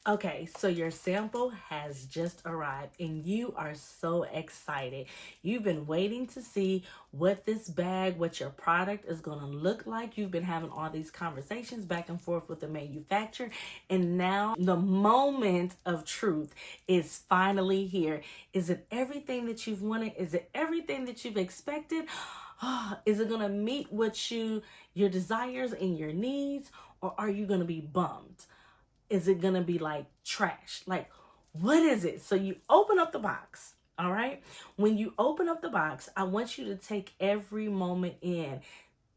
Okay, so your sample has just arrived and you are so excited. You've been waiting to see what this bag, what your product is going to look like. You've been having all these conversations back and forth with the manufacturer, and now the moment of truth is finally here. Is it everything that you've wanted? Is it everything that you've expected? Is it going to meet your desires and your needs, or are you going to be bummed? Is it gonna be like trash? Like, what is it? So you open up the box, all right? When you open up the box, I want you to take every moment in.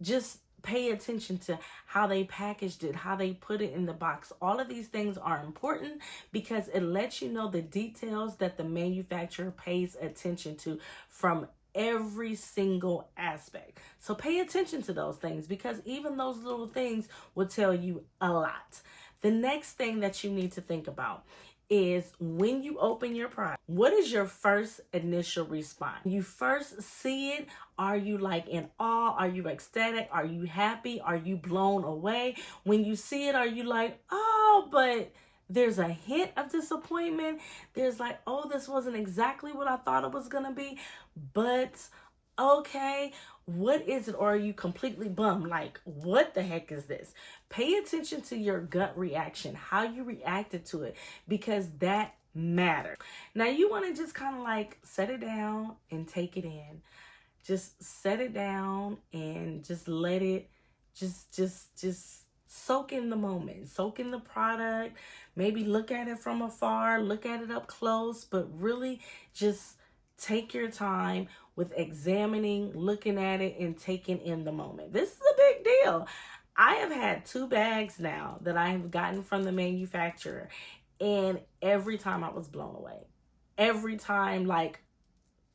Just pay attention to how they packaged it, how they put it in the box. All of these things are important because it lets you know the details that the manufacturer pays attention to from every single aspect. So pay attention to those things because even those little things will tell you a lot. The next thing that you need to think about is when you open your product, what is your first initial response? You first see it, are you like in awe? Are you ecstatic? Are you happy? Are you blown away? When you see it, are you like, oh, but there's a hint of disappointment? There's like, oh, this wasn't exactly what I thought it was gonna be, but okay, what is it? Or are you completely bummed? Like, what the heck is this? Pay attention to your gut reaction, how you reacted to it, because that matters. Now, you want to just kind of like set it down and take it in. Just set it down and just let it just soak in the moment, soak in the product. Maybe look at it from afar, look at it up close, but really just take your time with examining, looking at it, and taking in the moment. This is a big deal. I have had 2 bags now that I have gotten from the manufacturer, and every time I was blown away. Every time, like,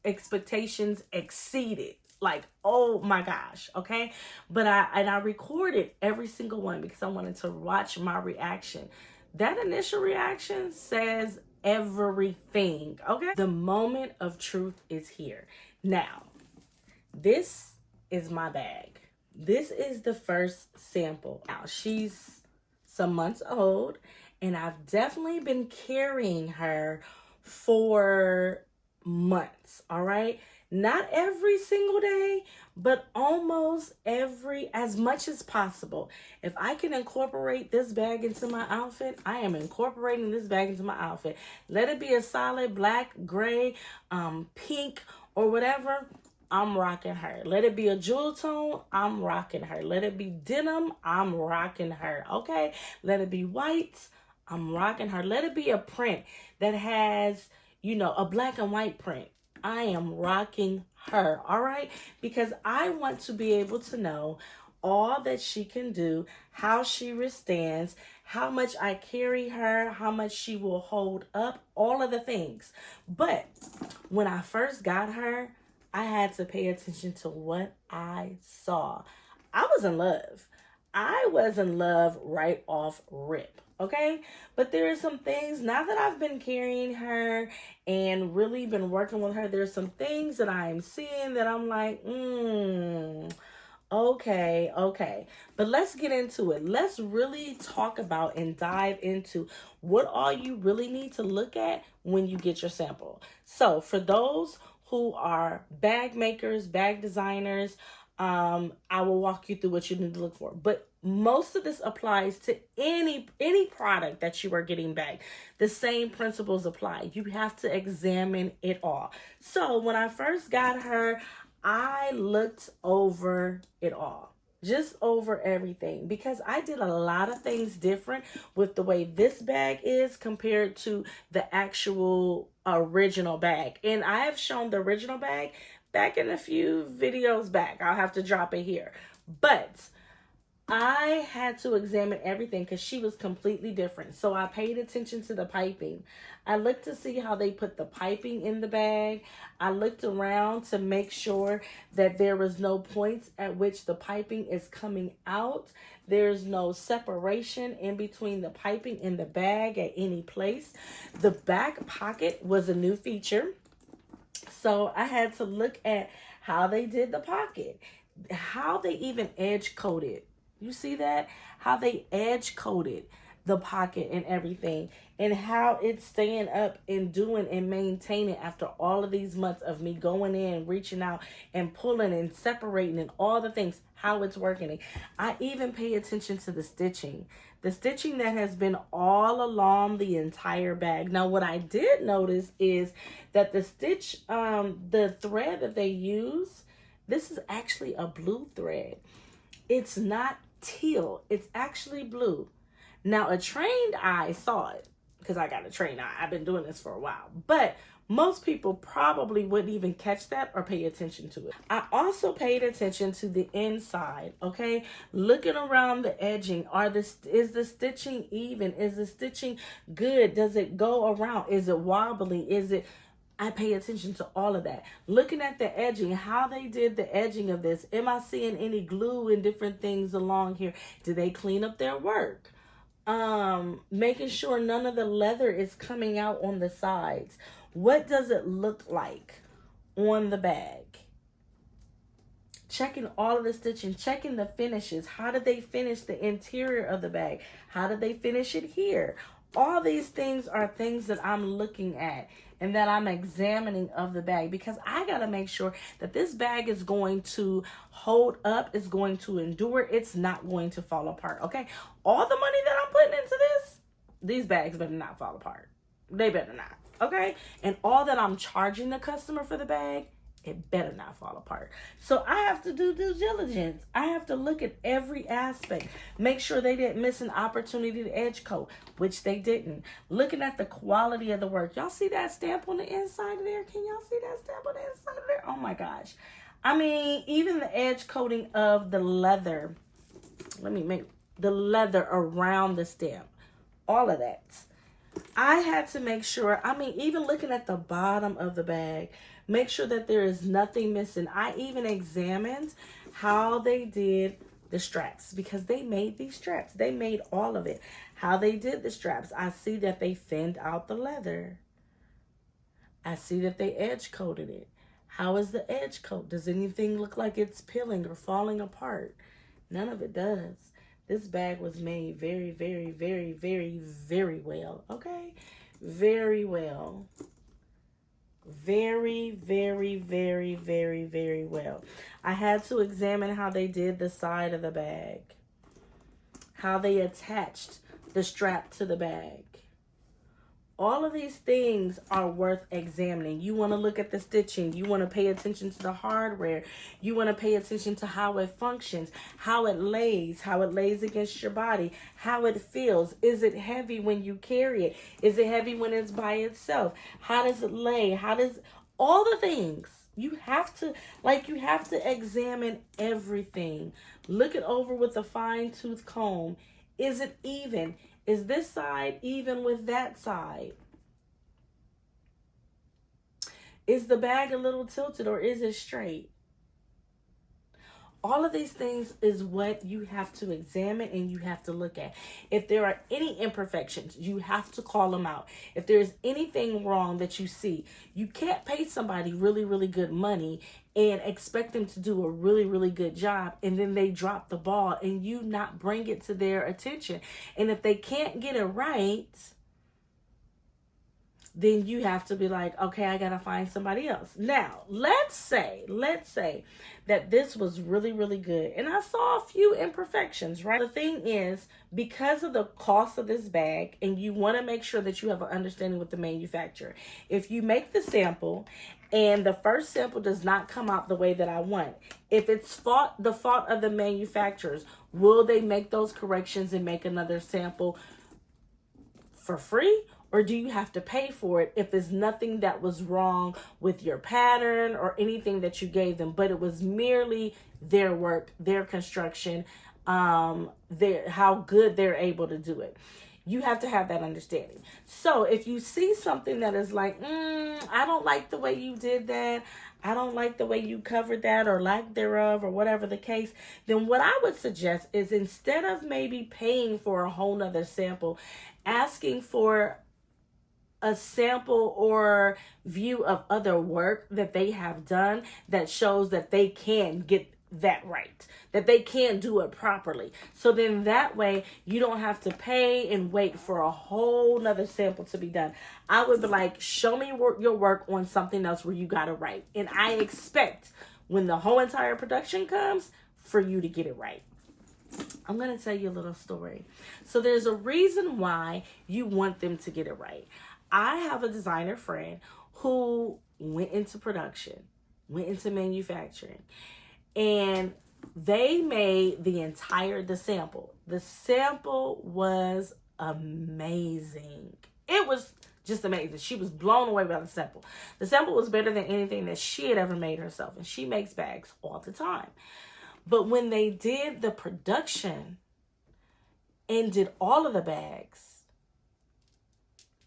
expectations exceeded. Like, oh my gosh, okay? But I recorded every single one because I wanted to watch my reaction. That initial reaction says everything, okay? The moment of truth is here. Now, this is my bag. This is the first sample. Now, she's some months old, and I've definitely been carrying her for months, all right? Not every single day, but almost as much as possible. If I can incorporate this bag into my outfit, I am incorporating this bag into my outfit. Let it be a solid black, gray, pink, or whatever, I'm rocking her. Let it be a jewel tone, I'm rocking her. Let it be denim, I'm rocking her, okay? Let it be white, I'm rocking her. Let it be a print that has, a black and white print. I am rocking her, all right? Because I want to be able to know all that she can do, how she withstands, how much I carry her, how much she will hold up, all of the things. But when I first got her, I had to pay attention to what I saw. I was in love. I was in love right off rip, okay? But there are some things, now that I've been carrying her and really been working with her, there's some things that I'm seeing that I'm like, okay. But let's get into it. Let's really talk about and dive into what all you really need to look at when you get your sample. So for those who are bag makers, bag designers, I will walk you through what you need to look for. But most of this applies to any product that you are getting back. The same principles apply. You have to examine it all. So when I first got her, I looked over it all. Just over everything, because I did a lot of things different with the way this bag is compared to the actual original bag. And I have shown the original bag back in a few videos back. I'll have to drop it here. But I had to examine everything because she was completely different. So I paid attention to the piping. I looked to see how they put the piping in the bag. I looked around to make sure that there was no points at which the piping is coming out. There's no separation in between the piping and the bag at any place. The back pocket was a new feature. So I had to look at how they did the pocket, how they even edge coated. You see that? How they edge coated the pocket and everything, and how it's staying up and doing and maintaining after all of these months of me going in, reaching out and pulling and separating and all the things, how it's working. I even pay attention to the stitching that has been all along the entire bag. Now, what I did notice is that the the thread that they use, this is actually a blue thread. It's not teal, it's actually blue. Now, a trained eye saw it, because I got a trained eye. I've been doing this for a while. But most people probably wouldn't even catch that or pay attention to it. I also paid attention to the inside, okay? Looking around the edging. Is the stitching even? Is the stitching good? Does it go around? Is it wobbly? I pay attention to all of that. Looking at the edging, how they did the edging of this. Am I seeing any glue and different things along here? Do they clean up their work? Making sure none of the leather is coming out on the sides. What does it look like on the bag? Checking all of the stitching, checking the finishes. How did they finish the interior of the bag? How did they finish it here? All these things are things that I'm looking at and that I'm examining of the bag, because I got to make sure that this bag is going to hold up, it's going to endure, it's not going to fall apart, okay? All the money that I'm putting into this, these bags better not fall apart. They better not, okay? And all that I'm charging the customer for the bag, it better not fall apart. So I have to do due diligence. I have to look at every aspect. Make sure they didn't miss an opportunity to edge coat, which they didn't. Looking at the quality of the work. Y'all see that stamp on the inside of there? Can y'all see that stamp on the inside of there? Oh my gosh. I mean, even the edge coating of the leather. Let me make the leather around the stamp. All of that. I had to make sure, I mean, even looking at the bottom of the bag, make sure that there is nothing missing. I even examined how they did the straps, because they made these straps. They made all of it. How they did the straps. I see that they thinned out the leather. I see that they edge coated it. How is the edge coat? Does anything look like it's peeling or falling apart? None of it does. This bag was made very, very, very, very, very well. Okay? Very well. Very, very, very, very, very well. I had to examine how they did the side of the bag. How they attached the strap to the bag. All of these things are worth examining. You want to look at the stitching. You want to pay attention to the hardware. You want to pay attention to how it functions, how it lays against your body, how it feels. Is it heavy when you carry it? Is it heavy when it's by itself? How does it lay? All the things. You have to examine everything. Look it over with a fine-tooth comb. Is it even? Is this side even with that side? Is the bag a little tilted or is it straight? All of these things is what you have to examine and you have to look at. If there are any imperfections, you have to call them out. If there's anything wrong that you see, you can't pay somebody really, really good money and expect them to do a really, really good job, and then they drop the ball and you not bring it to their attention. And if they can't get it right, then you have to be like, okay, I gotta find somebody else. Now, let's say that this was really, really good, and I saw a few imperfections, right? The thing is, because of the cost of this bag, and you want to make sure that you have an understanding with the manufacturer. If you make the sample and the first sample does not come out the way that I want, if it's the fault of the manufacturers, will they make those corrections and make another sample for free? Or do you have to pay for it if it's nothing that was wrong with your pattern or anything that you gave them, but it was merely their work, their construction, how good they're able to do it? You have to have that understanding. So if you see something that is like, I don't like the way you did that, I don't like the way you covered that, or lack thereof, or whatever the case, then what I would suggest is, instead of maybe paying for a whole nother sample, asking for a sample or view of other work that they have done that shows that they can get that right, that they can't do it properly. So then that way you don't have to pay and wait for a whole nother sample to be done. I would be like, show me your work on something else where you got it right. And I expect when the whole entire production comes for you to get it right. I'm going to tell you a little story. So there's a reason why you want them to get it right. I have a designer friend who went into production, went into manufacturing, and they made the sample. The sample was amazing. It was just amazing. She was blown away by the sample. The sample was better than anything that she had ever made herself. And she makes bags all the time. But when they did the production and did all of the bags,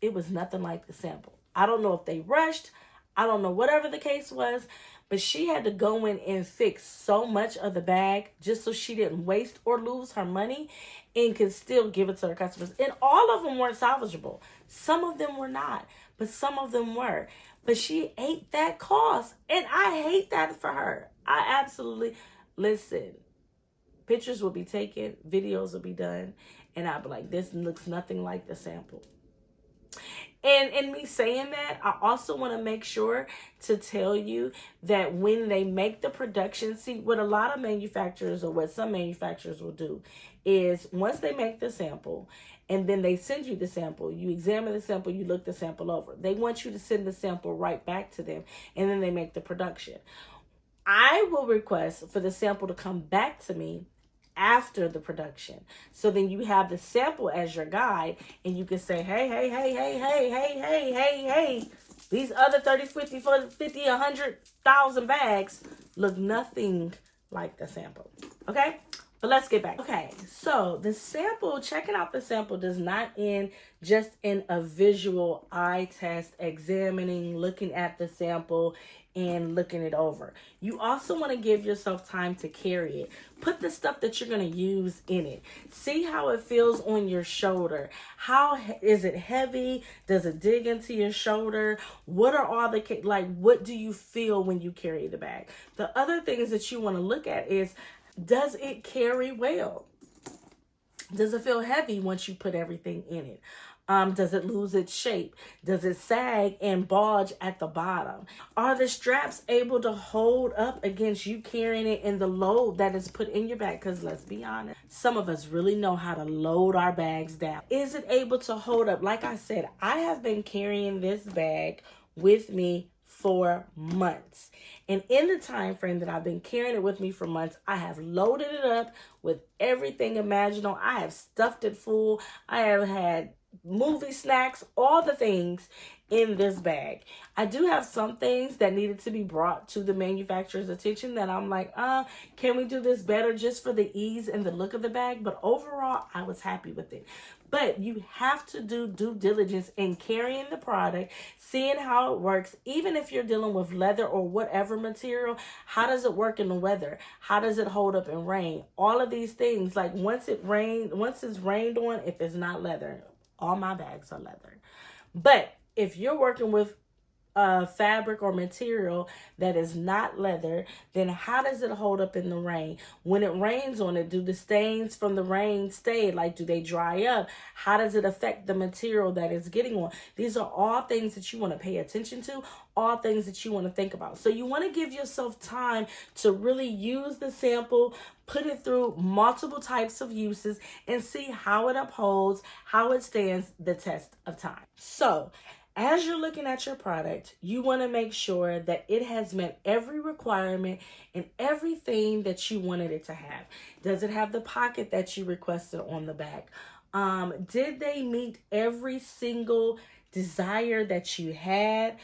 it was nothing like the sample. I don't know if they rushed. I don't know, whatever the case was, but she had to go in and fix so much of the bag just so she didn't waste or lose her money and could still give it to her customers. And all of them weren't salvageable. Some of them were not, but some of them were. But she ate that cost, and I hate that for her. I absolutely, listen, pictures will be taken, videos will be done, and I'll be like, this looks nothing like the sample. And in me saying that, I also want to make sure to tell you that when they make the production, see, what a lot of manufacturers, or what some manufacturers will do, is once they make the sample and then they send you the sample, you examine the sample, you look the sample over. They want you to send the sample right back to them, and then they make the production. I will request for the sample to come back to me after the production. So then you have the sample as your guide, and you can say, hey, these other 30, 50, 100,000 bags look nothing like the sample. Okay? But let's get back. Okay, so the sample, checking out the sample does not end just in a visual eye test, examining, looking at the sample, and looking it over. You also want to give yourself time to carry it. Put the stuff that you're going to use in it. See how it feels on your shoulder. How is it heavy? Does it dig into your shoulder? What are all the, what do you feel when you carry the bag? The other things that you want to look at is, does it carry well? Does it feel heavy once you put everything in it? Does it lose its shape? Does it sag and bulge at the bottom? Are the straps able to hold up against you carrying it and the load that is put in your bag? Because let's be honest, some of us really know how to load our bags down. Is it able to hold up? Like I said, I have been carrying this bag with me for months. And in the time frame that I've been carrying it with me for months, I have loaded it up with everything imaginable. I have stuffed it full. I have had movie snacks, all the things in this bag. I do have some things that needed to be brought to the manufacturer's attention that I'm like, can we do this better just for the ease and the look of the bag? But overall, I was happy with it. But you have to do due diligence in carrying the product, seeing how it works. Even if you're dealing with leather or whatever material, how does it work in the weather? How does it hold up in rain? All of these things, like once it's rained on, if it's not leather, all my bags are leather. But if you're working with fabric or material that is not leather, then how does it hold up in the rain? When it rains on it, do the stains from the rain stay? Like, do they dry up? How does it affect the material that it's getting on? These are all things that you want to pay attention to, all things that you want to think about. So you want to give yourself time to really use the sample, put it through multiple types of uses, and see how it upholds, how it stands the test of time. So as you're looking at your product, you want to make sure that it has met every requirement and everything that you wanted it to have. Does it have the pocket that you requested on the back? Did they meet every single desire that you had?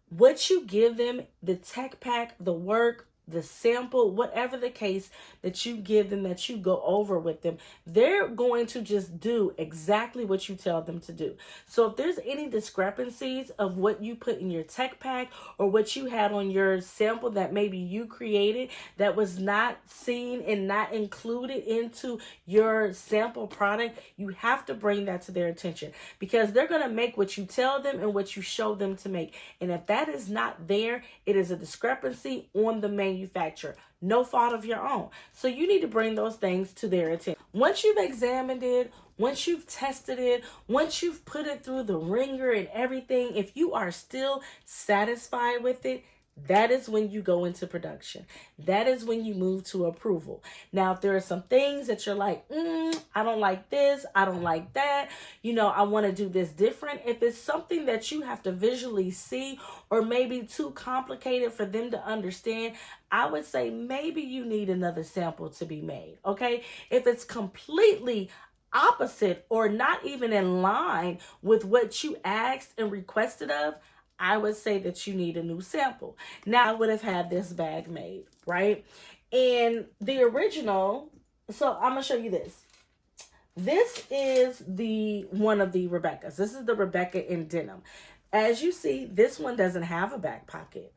What you give them, the tech pack, the work, the sample, whatever the case that you give them, that you go over with them, they're going to just do exactly what you tell them to do. So if there's any discrepancies of what you put in your tech pack or what you had on your sample that maybe you created that was not seen and not included into your sample product, you have to bring that to their attention, because they're going to make what you tell them and what you show them to make. And if that is not there, it is a discrepancy on the manufacturer. manufacturer, no fault of your own. So you need to bring those things to their attention. Once you've examined it, once you've tested it, once you've put it through the ringer and everything, if you are still satisfied with it, that is when you go into production. That is when you move to approval. Now, if there are some things that you're like, I don't like this, I don't like that, I want to do this different. If it's something that you have to visually see or maybe too complicated for them to understand, I would say maybe you need another sample to be made, okay? If it's completely opposite or not even in line with what you asked and requested of, I would say that you need a new sample. Now, I would have had this bag made, right? And the original, so I'm going to show you this. This is one of the Rebecca's. This is the Rebecca in denim. As you see, this one doesn't have a back pocket.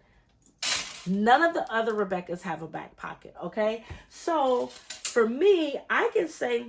None of the other Rebecca's have a back pocket, okay? So for me, I can say,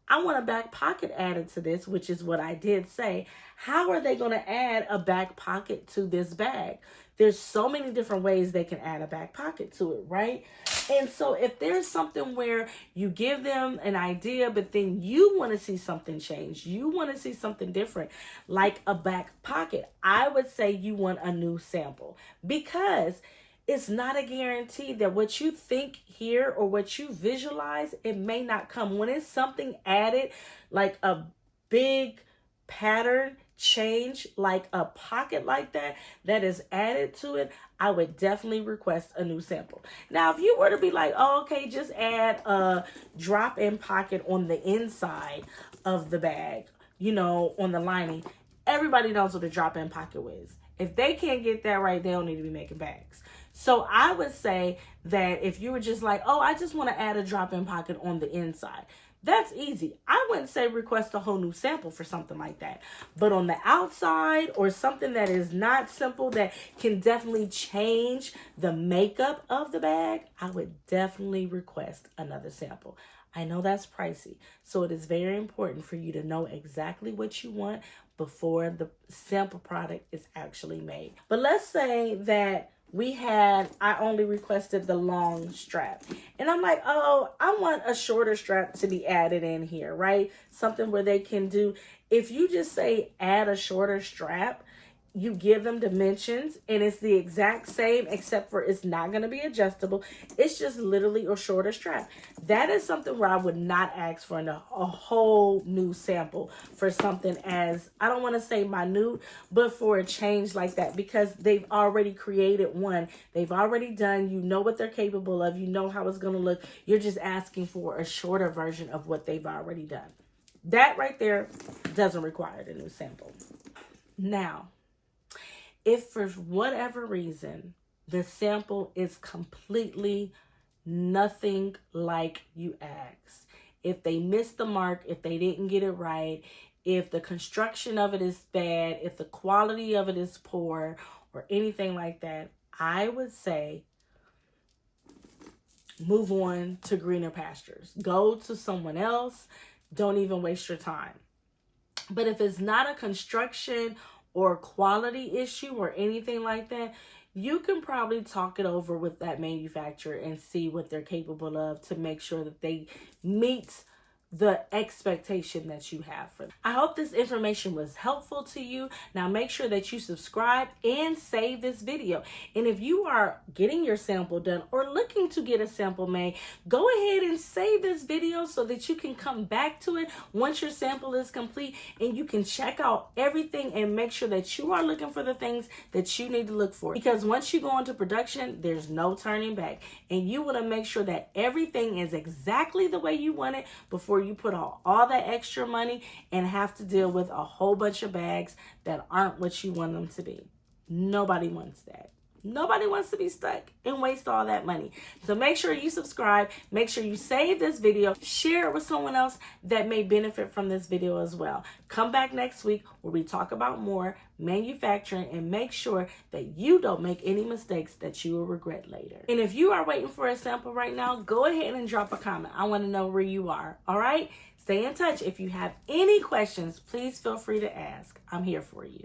I want a back pocket added to this, which is what I did say. How are they going to add a back pocket to this bag? There's so many different ways they can add a back pocket to it, right? And so if there's something where you give them an idea, but then you want to see something change, you want to see something different, like a back pocket, I would say you want a new sample, because it's not a guarantee that what you think here or what you visualize, it may not come. When it's something added, like a big pattern change, like a pocket like that is added to it, I would definitely request a new sample. Now, if you were to be like, oh, okay, just add a drop-in pocket on the inside of the bag, on the lining, everybody knows what a drop-in pocket is. If they can't get that right, they don't need to be making bags. So I would say that if you were just like, oh, I just want to add a drop-in pocket on the inside, that's easy. I wouldn't say request a whole new sample for something like that. But on the outside, or something that is not simple, that can definitely change the makeup of the bag, I would definitely request another sample. I know that's pricey, so it is very important for you to know exactly what you want before the sample product is actually made. But let's say that I only requested the long strap. And I'm like, oh, I want a shorter strap to be added in here, right? Something where they can do, if you just say add a shorter strap, you give them dimensions and it's the exact same, except for it's not going to be adjustable. It's just literally a shorter strap. That is something where I would not ask for a whole new sample for something as, I don't want to say minute, but for a change like that, because they've already created one. They've already done, you know what they're capable of. You know how it's going to look. You're just asking for a shorter version of what they've already done. That right there doesn't require a new sample. Now, if for whatever reason the sample is completely nothing like you asked, if they missed the mark, if they didn't get it right, if the construction of it is bad, if the quality of it is poor, or anything like that, I would say move on to greener pastures. Go to someone else. Don't even waste your time. But if it's not a construction or quality issue or anything like that, you can probably talk it over with that manufacturer and see what they're capable of to make sure that they meet the expectation that you have for them. I hope this information was helpful to you. Now make sure that you subscribe and save this video. And if you are getting your sample done or looking to get a sample made, go ahead and save this video so that you can come back to it once your sample is complete, and you can check out everything and make sure that you are looking for the things that you need to look for. Because once you go into production, there's no turning back, and you want to make sure that everything is exactly the way you want it before you put all that extra money and have to deal with a whole bunch of bags that aren't what you want them to be. Nobody wants that. Nobody wants to be stuck and waste all that money. So make sure you subscribe. Make sure you save this video. Share it with someone else that may benefit from this video as well. Come back next week where we talk about more manufacturing and make sure that you don't make any mistakes that you will regret later. And if you are waiting for a sample right now, go ahead and drop a comment. I want to know where you are. All right? Stay in touch. If you have any questions, please feel free to ask. I'm here for you.